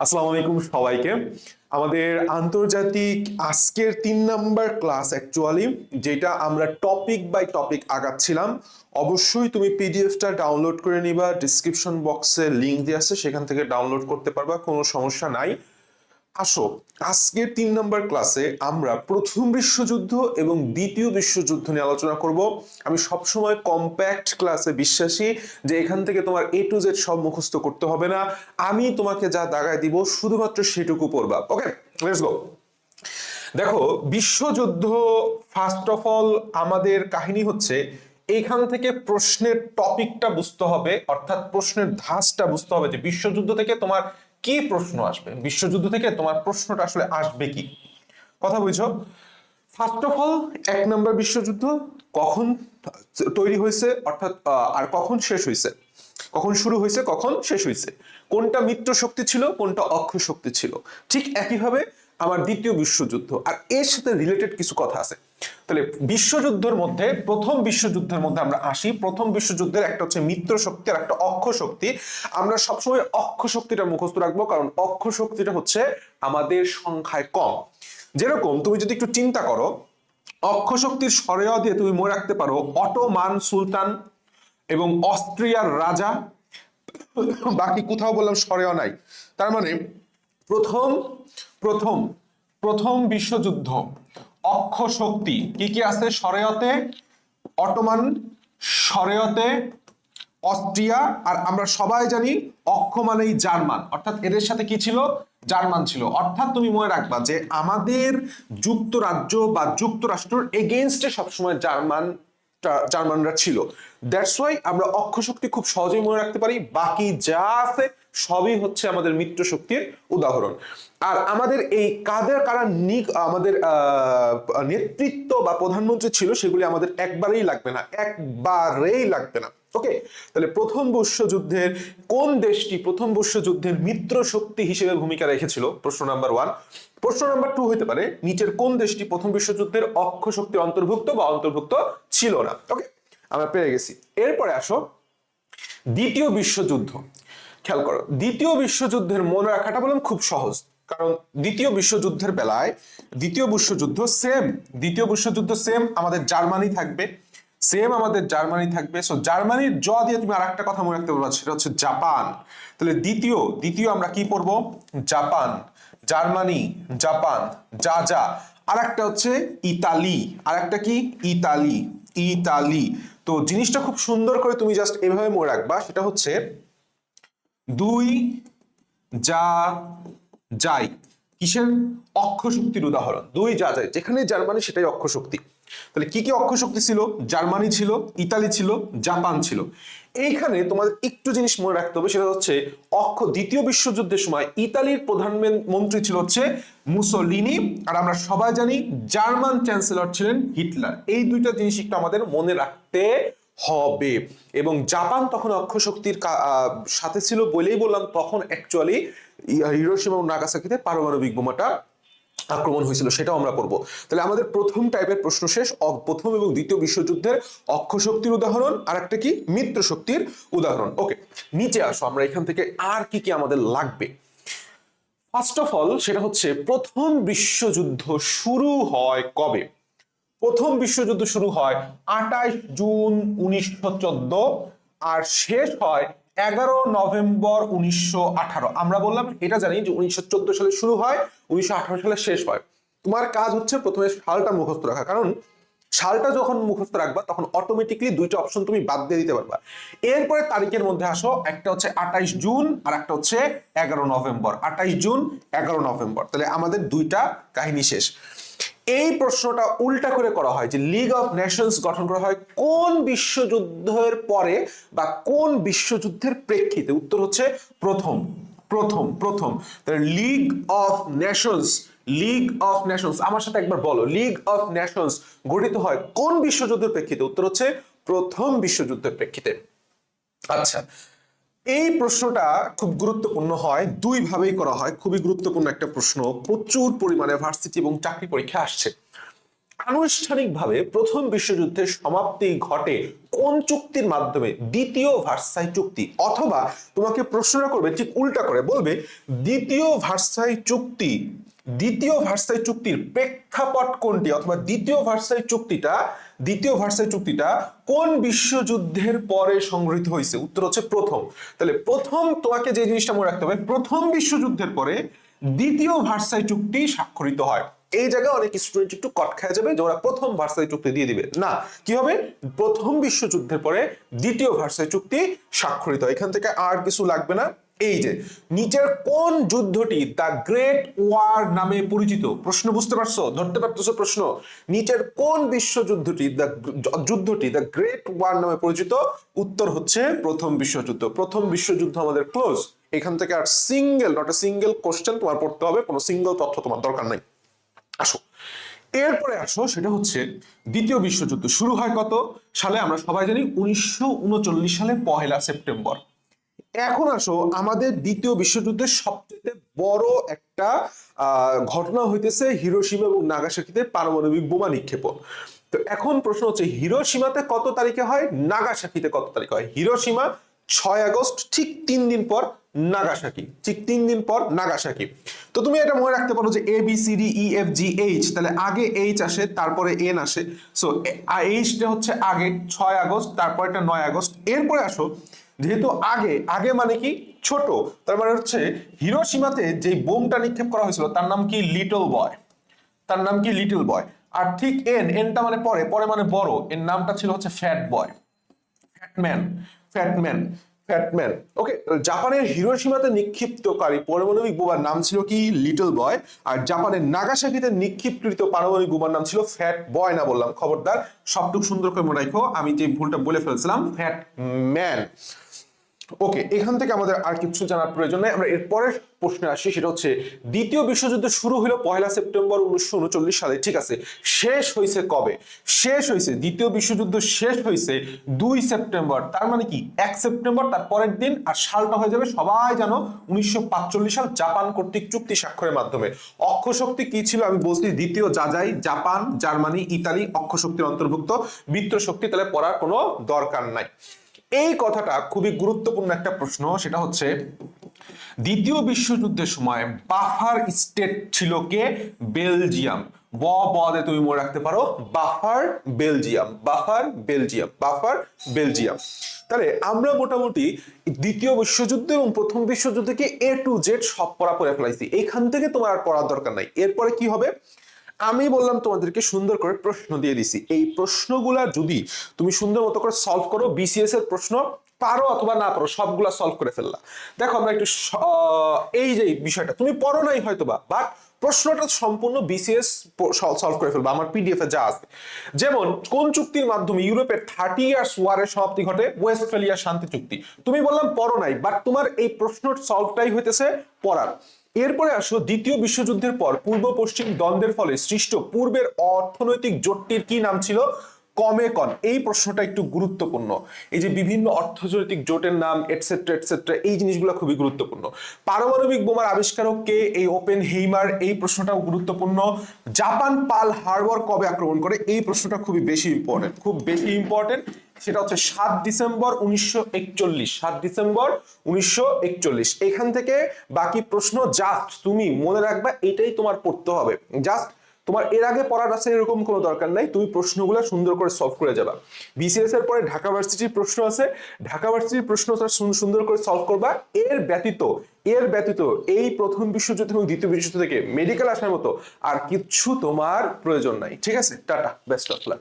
আসসালামু আলাইকুম সবাইকে। আমাদের আন্তর্জাতিক আজকের 3 নাম্বার ক্লাস অ্যাকচুয়ালি, যেটা আমরা টপিক বাই টপিক আগাচ্ছিলাম। অবশ্যই তুমি পিডিএফটা ডাউনলোড করে নিবা, ডিসক্রিপশন বক্সে লিংক দিয়ে আছে, সেখান থেকে ডাউনলোড করতে পারবা, কোনো সমস্যা নাই। আসো, আজকের 3 নাম্বার ক্লাসে আমরা প্রথম বিশ্বযুদ্ধ এবং দ্বিতীয় বিশ্বযুদ্ধ নিয়ে আলোচনা করব। আমি সবসময় কম্প্যাক্ট ক্লাসে বিশ্বাসী, যে এখান থেকে তোমার A to Z সব মুখস্থ করতে হবে না, আমি তোমাকে যা দাগায় দিব শুধুমাত্র সেটুকু পড়বা। ওকে, লেটস গো। দেখো, বিশ্বযুদ্ধ ফার্স্ট অফ অল আমাদের কাহিনী হচ্ছে, এইখান থেকে প্রশ্নের টপিকটা বুঝতে হবে, অর্থাৎ প্রশ্নের ধাঁচটা বুঝতে হবে, যে বিশ্বযুদ্ধ থেকে তোমার কি প্রশ্ন আসবে, বিশ্বযুদ্ধ থেকে তোমার প্রশ্নটা আসলে আসবে কি। কথা বুঝছো? ফার্স্ট অফ অল 1 নাম্বার বিশ্বযুদ্ধ কখন তৈরি হয়েছে, অর্থাৎ আর কখন শেষ হয়েছে, কখন শুরু হয়েছে কখন শেষ হয়েছে, কোনটা মিত্র শক্তি ছিল কোনটা অক্ষ শক্তি ছিল। ঠিক একইভাবে আমার দ্বিতীয় বিশ্বযুদ্ধ, আর এর সাথে রিলেটেড কিছু কথা আছে। তাহলে বিশ্বযুদ্ধের মধ্যে, প্রথম বিশ্বযুদ্ধের মধ্যে আমরা আসি। প্রথম বিশ্বযুদ্ধের একটা হচ্ছে মিত্র শক্তি আর একটা অক্ষ শক্তি। আমরা সবসময় অক্ষ শক্তিটা মুখস্থ রাখবো, কারণ অক্ষ শক্তিটা হচ্ছে আমাদের সংখ্যায় কম। যেরকম তুমি যদি একটু চিন্তা করো, অক্ষ শক্তির সরেয়া দিয়ে তুমি মনে রাখতে পারো অটোমান সুলতান এবং অস্ট্রিয়ার রাজা। বাকি কোথাও বললাম সরেয়া নাই। তার মানে প্রথম প্রথম প্রথম বিশ্বযুদ্ধ, অক্ষ শক্তি কি কি আছে সরেয়তে? অটোমান, সরেয়তে অস্ট্রিয়া, আর আমরা সবাই জানি অক্ষ মানেই জার্মান, অর্থাৎ এদের সাথে কি ছিল? জার্মান ছিল। অর্থাৎ তুমি মনে রাখবা যে আমাদের যুক্তরাজ্য বা যুক্তরাষ্ট্রের এগেইনস্টে সবসময় জার্মানরা ছিল। দ্যাটস ওয়াই আমরা অক্ষ শক্তি খুব সহজেই মনে রাখতে পারি, বাকি যা আছে সবই হচ্ছে আমাদের মিত্র শক্তির উদাহরণ। আর আমাদের এই কারা আমাদের নেতৃত্ব বা প্রধানমন্ত্রী ছিল, সেগুলি আমাদের একবারেই লাগবে না, একবারেই লাগবে না। ওকে, তাহলে প্রথম বিশ্বযুদ্ধের কোন দেশটি প্রথম বিশ্বযুদ্ধের মিত্র শক্তি হিসেবে ভূমিকা রেখেছিল? প্রশ্ন নাম্বার 1। প্রশ্ন নাম্বার 2 হতে পারে, নিচের কোন দেশটি প্রথম বিশ্বযুদ্ধের অক্ষ শক্তির অন্তর্ভুক্ত বা অন্তর্ভুক্ত ছিল না? ওকে, আমরা পেয়ে গেছি। এরপরে আসো দ্বিতীয় বিশ্বযুদ্ধ। খেয়াল করো, দ্বিতীয় বিশ্বযুদ্ধের মনে রাখাটা বললাম খুব সহজ, কারণ দ্বিতীয় বিশ্বযুদ্ধের বেলায় দ্বিতীয় বিশ্বযুদ্ধ সেম আমাদের জার্মানি থাকবে, সেম আমাদের জার্মানি থাকবে। সো জার্মানির জ দিয়ে তুমি আর একটা কথা মনে রাখতে পারবা, সেটা হচ্ছে জাপান। তাহলে দ্বিতীয় আমরা কি পড়বো? জাপান, জার্মানি, জাপান, যা যা। আর একটা হচ্ছে ইতালি, আর একটা কি? Italy, Italy. তো জিনিসটা খুব সুন্দর করে তুমি জাস্ট এভাবে মনে রাখবা, সেটা হচ্ছে দুই যা যাই কিসের? অক্ষ শক্তির উদাহরণ। দুই যা যায়, যেখানে জার্মানি সেটাই অক্ষ শক্তি। তাহলে কি কি অক্ষ শক্তি ছিল? জার্মানি ছিল, ইতালি ছিল, জাপান ছিল। এইখানে তোমাদের একটু জিনিস মনে রাখতে হবে, সেটা হচ্ছে দ্বিতীয় বিশ্বযুদ্ধের সময় ইতালির প্রধানমন্ত্রী ছিল হচ্ছে মুসোলিনি, আর আমরা সবাই জানি জার্মান চ্যান্সেলর ছিলেন হিটলার। এই দুইটা জিনিস একটু আমাদের মনে রাখতে হবে। এবং জাপান তখন অক্ষ শক্তির সাথে ছিল বলেই বললাম, তখন অ্যাকচুয়ালি হিরোশিমা এবং নাগাসাকিতে পারমাণবিক বোমাটা আক্রমণ হয়েছিল, সেটাও আমরা পড়বো। তাহলে আমাদের প্রথম টাইপের প্রশ্ন শেষ। প্রথম এবং দ্বিতীয় বিশ্বযুদ্ধের অক্ষ শক্তির উদাহরণ, আর একটা কি? মিত্র শক্তির উদাহরণ। ওকে, নিচে আসো, আমরা এখান থেকে আর কি কি আমাদের লাগবে। ফার্স্ট অফ অল সেটা হচ্ছে প্রথম বিশ্বযুদ্ধ শুরু হয় কবে? প্রথম বিশ্বযুদ্ধ শুরু হয় 28 জুন 1914, আর শেষ হয় 11 নভেম্বর 1918। আমরা বললাম এটা জানি যে 1914 সালে শুরু হয়, 1918 সালে শেষ হয়। তোমার কাজ হচ্ছে প্রথমে সালটা মুখস্থ রাখা, কারণ সালটা যখন মুখস্থ রাখবা তখন অটোমেটিকলি দুইটা অপশন তুমি বাদ দিয়ে দিতে পারবা। এরপরে তারিখের মধ্যে আসো, একটা হচ্ছে 28 জুন আর একটা হচ্ছে 11 নভেম্বর। 28 জুন, 11 নভেম্বর, তাহলে আমাদের দুইটা কাহিনী শেষ। এই প্রশ্নটা উল্টা করে করা হয়, যে লিগ অফ নেশনস গঠন করা হয় কোন বিশ্বযুদ্ধের পরে বা কোন বিশ্বযুদ্ধের প্রেক্ষিতে? উত্তর হচ্ছে প্রথম প্রথম প্রথম তাহলে league of Nations, league of Nations, আমার সাথে একবার বলো, লিগ অফ নেশনস গঠিত হয় কোন বিশ্বযুদ্ধের প্রেক্ষিতে? উত্তর হচ্ছে প্রথম বিশ্বযুদ্ধের প্রেক্ষিতে। আচ্ছা, এই প্রশ্নটা খুব গুরুত্বপূর্ণ হয়, দুই ভাবেই করা হয়, খুবই গুরুত্বপূর্ণ একটা প্রশ্ন, প্রচুর পরিমাণে ভার্সিটি এবং চাকরি পরীক্ষা আসছে। আনুষ্ঠানিকভাবে প্রথম বিশ্বযুদ্ধের সমাপ্তি ঘটে কোন চুক্তির মাধ্যমে? দ্বিতীয় ভার্সাই চুক্তি। অথবা তোমাকে প্রশ্নটা করবে ঠিক উল্টা করে, বলবে দ্বিতীয় ভার্সাই চুক্তির প্রেক্ষাপট কোনটি? অথবা দ্বিতীয় ভার্সাই চুক্তিটা কোন বিশ্বযুদ্ধের পরে সংগৃহীত হয়েছে? উত্তর হচ্ছে প্রথম। তাহলে প্রথম, তোমাকে যে জিনিসটা মনে রাখতে হবে, প্রথম বিশ্বযুদ্ধের পরে দ্বিতীয় ভার্সাই চুক্তি স্বাক্ষরিত হয়। এই জায়গায় অনেক স্টুডেন্ট একটু কট খেয়ে যাবে যে ওরা প্রথম ভার্সাই চুক্তি দিয়ে দিবে। না, কি হবে? প্রথম বিশ্বযুদ্ধের পরে দ্বিতীয় ভার্সাই চুক্তি স্বাক্ষরিত হয়। এখান থেকে আর কিছু লাগবে না। এই যে নিচের কোন যুদ্ধটি দ্য গ্রেট ওয়ার নামে পরিচিত? প্রশ্ন বুঝতে পারছো? ধরতে পারতেছো প্রশ্ন? নিচের কোন বিশ্বযুদ্ধটি দ্য গ্রেট ওয়ার নামে পরিচিত? উত্তর হচ্ছে প্রথম বিশ্বযুদ্ধ। প্রথম বিশ্বযুদ্ধ আমাদের ক্লোজ। এখান থেকে are not a single question তোমার পড়তে হবে, কোনো সিঙ্গেল তথ্য তোমার দরকার নাই। আসো এরপরে সেটা হচ্ছে দ্বিতীয় বিশ্বযুদ্ধ শুরু হয় কত সালে? আমরা সবাই জানি 1939 সালে 1 সেপ্টেম্বর। এখন আমাদের দ্বিতীয় বিশ্বযুদ্ধের সবচেয়ে বড় একটা ঘটনা হইতেছে হিরোশিমা এবং নাগাসাকিতে পারমাণবিক বোমা নিক্ষেপণ। তো এখন প্রশ্ন হচ্ছে, হিরোশিমাতে কত তারিখে হয়, নাগাসাকিতে কত তারিখে হয়? হিরোশিমা 6 আগস্ট, ঠিক 3 দিন পর নাগাসাকি, ঠিক 3 দিন পর নাগাসাকি। তো তুমি এটা মনে রাখতে পারো যে ABCDEFGH, তাহলে আগে H আসে, তারপরে N আসে। সো Hটা হচ্ছে আগে 6 আগস্ট, তারপর এটা 9 আগস্ট। এরপরে যেহেতু আগে মানে কি ছোট, তার মানে হচ্ছে হিরোশিমাতে যে বোমটা নিক্ষেপ করা হয়েছিল তার নাম কি? Little boy. আর ঠিক এনটা মানে পরে মানে বড়, এর নামটা ছিল হচ্ছে ফ্যাটম্যান। ওকে, জাপানের হিরোশিমাতে নিক্ষিপ্তকারী পারমাণবিক বোমার নাম ছিল কি? Little boy. আর জাপানের নাগাসাকিতে নিক্ষিপ্তকৃত পারমাণবিক বোমার নাম ছিল ফ্যাট বয়। না বললাম? খবরদার, সবটুকু সুন্দর করে মনে রাখো, আমি যে ভুলটা বলে ফেলছিলাম, ফ্যাটম্যান। ওকে, এখান থেকে আমাদের আর কিছু জানার প্রয়োজন নেই। আমরা এরপরের প্রশ্নে আসি, সেটা হচ্ছে দ্বিতীয় বিশ্বযুদ্ধ শুরু হলো 1 সেপ্টেম্বর 1939 সালে, ঠিক আছে? শেষ হয়েছে কবে? দ্বিতীয় বিশ্বযুদ্ধ শেষ হয়েছে 2 সেপ্টেম্বর। তার মানে কি 1 সেপ্টেম্বর তার পরের দিন, আর সালটা হয়ে যাবে সবাই জানো 1945 সাল, জাপান কর্তৃক চুক্তি স্বাক্ষরের মাধ্যমে। অক্ষশক্তি কি ছিল আমি বলছি, দ্বিতীয় যাযাই জাপান, জার্মানি, ইতালি অক্ষশক্তির অন্তর্ভুক্ত। মিত্রশক্তি তাহলে পড়ার কোনো দরকার নাই। এই কথাটা খুবই গুরুত্বপূর্ণ একটা প্রশ্ন, সেটা হচ্ছে দ্বিতীয় বিশ্বযুদ্ধের সময় বাফার স্টেট ছিল কে? বেলজিয়াম। বদে তুমি মনে রাখতে পারো বাফার বেলজিয়াম। তাহলে আমরা মোটামুটি দ্বিতীয় বিশ্বযুদ্ধ এবং প্রথম বিশ্বযুদ্ধকে A to Z সব পড়া পড়ে ফেলাইছি। এখান থেকে তোমার আর পড়ার দরকার নাই। এরপরে কি হবে? আমি বললাম তোমাদেরকে সুন্দর করে প্রশ্ন দিয়ে দিছি। এই প্রশ্নগুলা যদি তুমি সুন্দর মতো করে সলভ করো, বিসিএস এর প্রশ্ন পারো অথবা না পারো সবগুলা সলভ করে ফেললা। দেখো আমরা একটু এই যে বিষয়টা তুমি পড়ো নাই হয়তোবা, বাট প্রশ্নটা সম্পূর্ণ বিসিএস সলভ করে ফেলবা আমার পিডিএফ এ যা আছে। যেমন কোন চুক্তির মাধ্যমে ইউরোপের 30 ইয়ার্স ওয়ারের সমাপ্তি ঘটে? ওয়েস্টফালিয়া শান্তি চুক্তি। তুমি বললাম পড়ো নাই, বাট তোমার এই প্রশ্নের সলভটাই হইতেছে পড়ার। এরপরে দ্বিতীয় বিশ্বযুদ্ধের পর পূর্ব পশ্চিম দ্বন্দ্বের ফলে সৃষ্ট পূর্বের অর্থনৈতিক জোটটির কি নাম ছিল? কমেকন। এই প্রশ্নটা একটু গুরুত্বপূর্ণ। এই যে বিভিন্ন অর্থনৈতিক জোটের নাম এটসেট্রা, এই জিনিসগুলো খুবই গুরুত্বপূর্ণ। পারমাণবিক বোমার আবিষ্কারক কে? এই ওপেনহেইমার। এই প্রশ্নটাও গুরুত্বপূর্ণ। জাপান পার্ল হারবার কবে আক্রমণ করে? এই প্রশ্নটা খুব বেশি ইম্পর্টেন্ট। সেটা হচ্ছে 7 ডিসেম্বর 1941। এখান থেকে বাকি প্রশ্ন জাস্ট তুমি মনে রাখবা, এটাই তোমার পড়তে হবে। জাস্ট তোমার এর আগে পড়ার আছে এরকম কোনো দরকার নাই, তুমি প্রশ্নগুলো সুন্দর করে সলভ করে যাবা। বিসিএস এর পরে ঢাকা ভার্সিটির প্রশ্ন আছে, ঢাকা ভার্সিটির প্রশ্ন সুন্দর করে সলভ করবা। এর ব্যতীত এই প্রথম বিশ্বযুদ্ধ এবং দ্বিতীয় বিশ্বযুদ্ধ থেকে মেডিকেল আসার মতো আর কিছু তোমার প্রয়োজন নাই। ঠিক আছে, টাটা, বেস্ট অফ লাক।